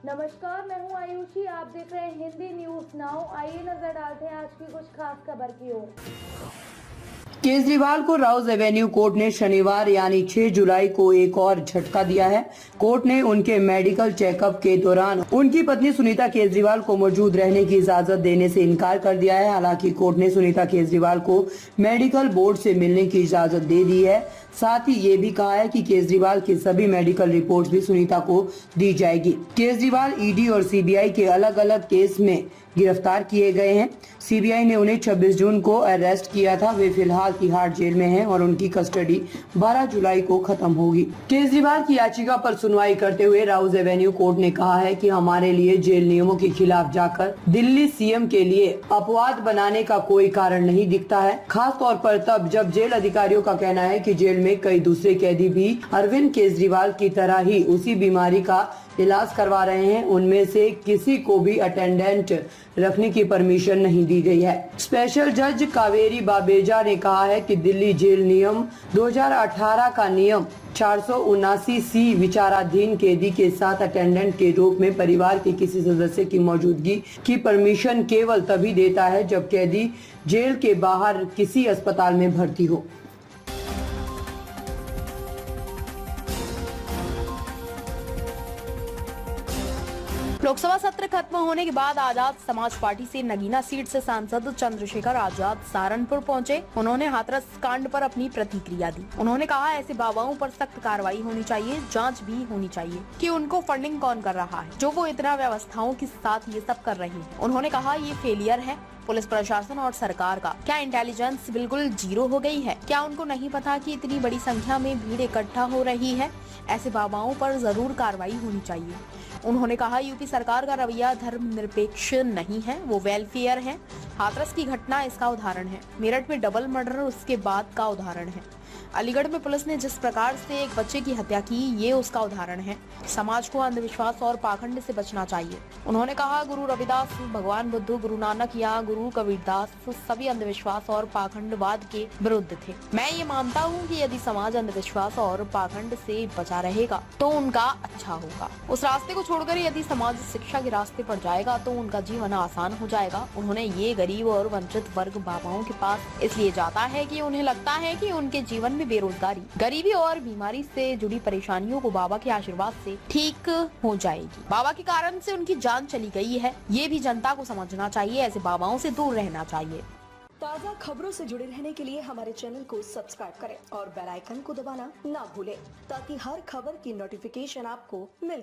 नमस्कार, मैं हूं आयुषी। आप देख रहे हैं हिंदी न्यूज नाउ। आइए नजर डालते हैं आज की कुछ खास खबर की ओर। केजरीवाल को राउज एवेन्यू कोर्ट ने शनिवार यानी 6 जुलाई को एक और झटका दिया है। कोर्ट ने उनके मेडिकल चेकअप के दौरान उनकी पत्नी सुनीता केजरीवाल को मौजूद रहने की इजाजत देने से इनकार कर दिया है। हालांकि कोर्ट ने सुनीता केजरीवाल को मेडिकल बोर्ड से मिलने की इजाजत दे दी है। साथ ही ये भी कहा है कि केजरीवाल की सभी मेडिकल रिपोर्ट्स भी सुनीता को दी जाएगी। केजरीवाल ईडी और सीबीआई के अलग अलग केस में गिरफ्तार किए गए हैं। सीबीआई ने उन्हें 26 जून को अरेस्ट किया था। वे फिलहाल तिहाड़ जेल में हैं और उनकी कस्टडी 12 जुलाई को खत्म होगी। केजरीवाल की याचिका पर सुनवाई करते हुए राउज एवेन्यू कोर्ट ने कहा है कि हमारे लिए जेल नियमों के खिलाफ जाकर दिल्ली सीएम के लिए अपवाद बनाने का कोई कारण नहीं दिखता है, खास तौर पर तब जब जेल अधिकारियों का कहना है कि जेल में कई दूसरे कैदी भी अरविंद केजरीवाल की तरह ही उसी बीमारी का इलाज करवा रहे हैं। उनमें से किसी को भी अटेंडेंट रखने की परमिशन नहीं दी गई है। स्पेशल जज कावेरी बाबेजा ने कहा है कि दिल्ली जेल नियम 2018 का नियम 479C विचाराधीन कैदी के साथ अटेंडेंट के रूप में परिवार के किसी सदस्य की मौजूदगी की परमिशन केवल तभी देता है जब कैदी जेल के बाहर किसी अस्पताल में भर्ती हो। लोकसभा सत्र खत्म होने के बाद आजाद समाज पार्टी से नगीना सीट से सांसद चंद्रशेखर आजाद सहारनपुर पहुंचे। उन्होंने हाथरस कांड पर अपनी प्रतिक्रिया दी। उन्होंने कहा, ऐसे बाबाओं पर सख्त कार्रवाई होनी चाहिए, जांच भी होनी चाहिए कि उनको फंडिंग कौन कर रहा है, जो वो इतना व्यवस्थाओं के साथ ये सब कर रहे हैं। उन्होंने कहा, ये फेलियर है पुलिस प्रशासन और सरकार का। क्या इंटेलिजेंस बिल्कुल जीरो हो गई है? क्या उनको नहीं पता कि इतनी बड़ी संख्या में भीड़ इकट्ठा हो रही है? ऐसे बाबाओं पर जरूर कार्रवाई होनी चाहिए। उन्होंने कहा, यूपी सरकार का रवैया धर्मनिरपेक्ष नहीं है, वो वेलफेयर है। हाथरस की घटना इसका उदाहरण है। मेरठ में डबल मर्डर उसके बाद का उदाहरण है। अलीगढ़ में पुलिस ने जिस प्रकार से एक बच्चे की हत्या की, ये उसका उदाहरण है। समाज को अंधविश्वास और पाखंड से बचना चाहिए। उन्होंने कहा, गुरु रविदास, भगवान बुद्ध, गुरु नानक या गुरु कबीरदास सभी अंधविश्वास और पाखंडवाद के विरुद्ध थे। मैं ये मानता हूँ कि यदि समाज अंधविश्वास और पाखंड से बचा रहेगा तो उनका अच्छा होगा। उस रास्ते को छोड़कर यदि समाज शिक्षा के रास्ते पर जाएगा तो उनका जीवन आसान हो जाएगा। उन्होंने ये गरीब और वंचित वर्ग बाबाओं के पास इसलिए जाता है कि उन्हें लगता है कि उनके जीवन में बेरोजगारी, गरीबी और बीमारी से जुड़ी परेशानियों को बाबा के आशीर्वाद से ठीक हो जाएगी। बाबा के कारण से उनकी जान चली गई है, ये भी जनता को समझना चाहिए। ऐसे बाबाओं से दूर रहना चाहिए। ताज़ा खबरों से जुड़े रहने के लिए हमारे चैनल को सब्सक्राइब करें और बेल आइकन को दबाना ना भूलें, ताकि हर खबर की नोटिफिकेशन आपको मिल